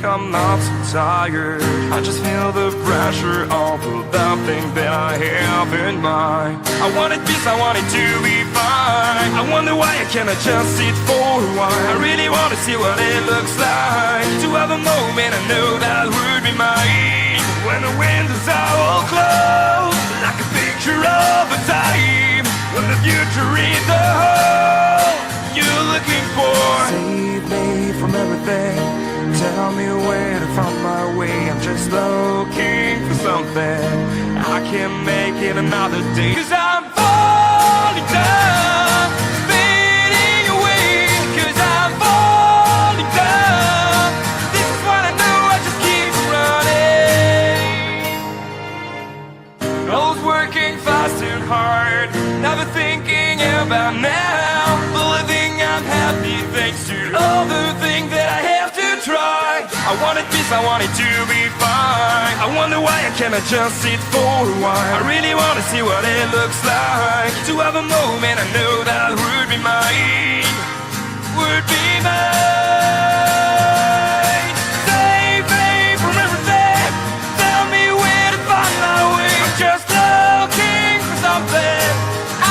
I'm not so tired. I just feel the pressure of the thing that I have in mind. I wanted peace, I wanted to be fine. I wonder why I cannot just sit for a while. I really want to see what it looks like, to have a moment I know that would be mine. When the windows are all closed, like a picture of a time when the future is the whole you're looking for. Save me from everything, tell me where to find my way. I'm just looking for something I can make it another day. 'Cause I'm falling down, fading away. 'Cause I'm falling down, this is what I know, I just keep running. I was working fast and hard, never thinking about now. Believing I'm happy thanks to all the things that I have to try. I wanted peace, I wanted to be fine. I wonder why I cannot just sit for a while. I really want to see what it looks like, to have a moment I know that would be mine, would be mine. Save me from everything, tell me where to find my way. I'm just looking for something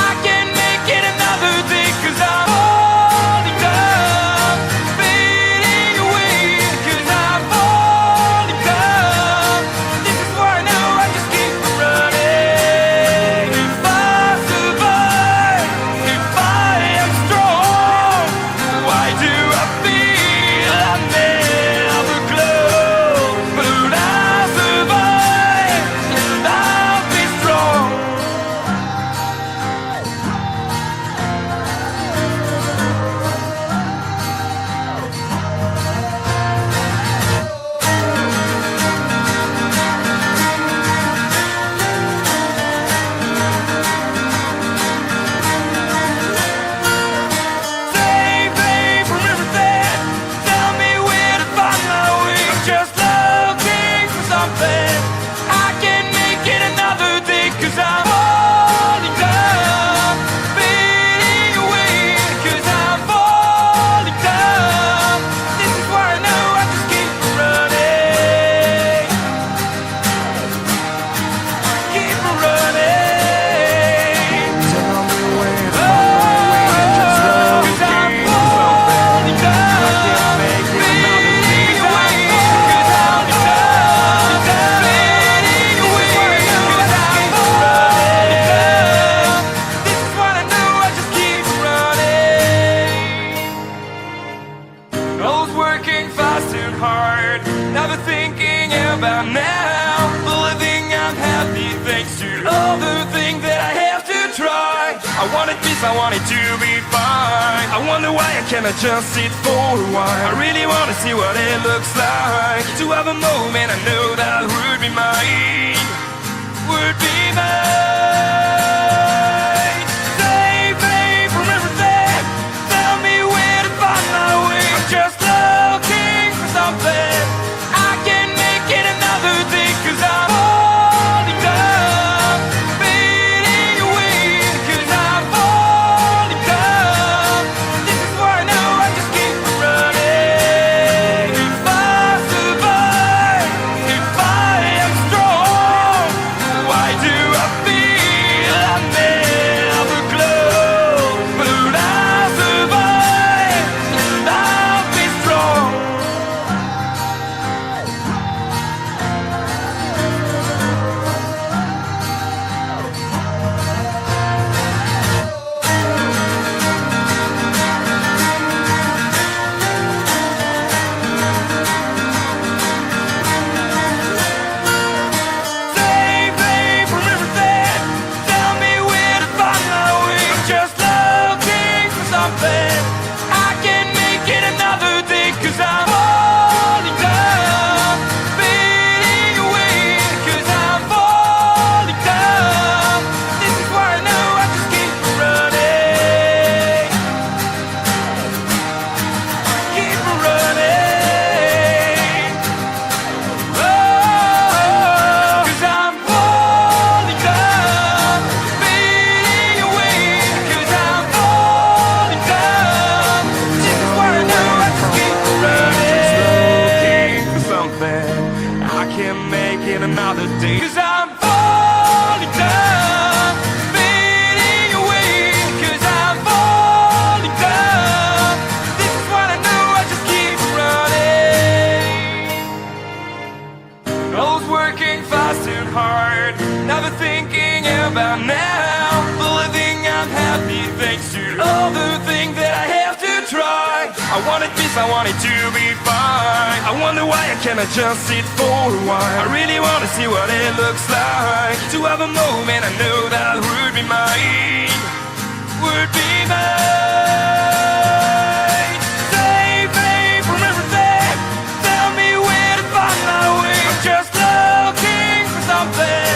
I can make it another day. 'Cause I'm falling down, fading away. 'Cause I'm falling down, this is why I know I just keep running. If I survive, if I am strong, why do I feel I never glow? But I'll survive and I'll be strong. Save me from everything, tell me where to find my way. I'm just looking for something I can make it another day. 'Cause I'm falling down, fading away. 'Cause I'm falling down, this is why I know I just keep running. Keep running. Tell me where to find my way. I'm just looking for something I can make it another day. 'Cause I'm falling down, fading away. 'Cause I'm falling down, this is what I know, I just keep running. I was working fast and hard, never thinking about now. Believing I'm happy thanks to all the things that I have to try. I wanted peace, I wanted to be fine. I wonder why I cannot just sit for a while. I really want to see what it looks like, to have a moment I know that would be mine, would be mine. Save me from everything, tell me where to find my way. I'm just looking for something I can make it another day. 'Cause I'm falling down, fading away. 'Cause I'm falling down, this is why I know I just keep running. If I survive, if I am strong, heart. Never thinking about now, believing I'm happy thanks to all the things that I have to try. I wanted peace, I wanted to be fine. I wonder why I cannot just sit for a while. I really wanna see what it looks like, to have a moment I know that would be mine, would be mine. Save me from everything, tell me where to find my way. I'm just looking for something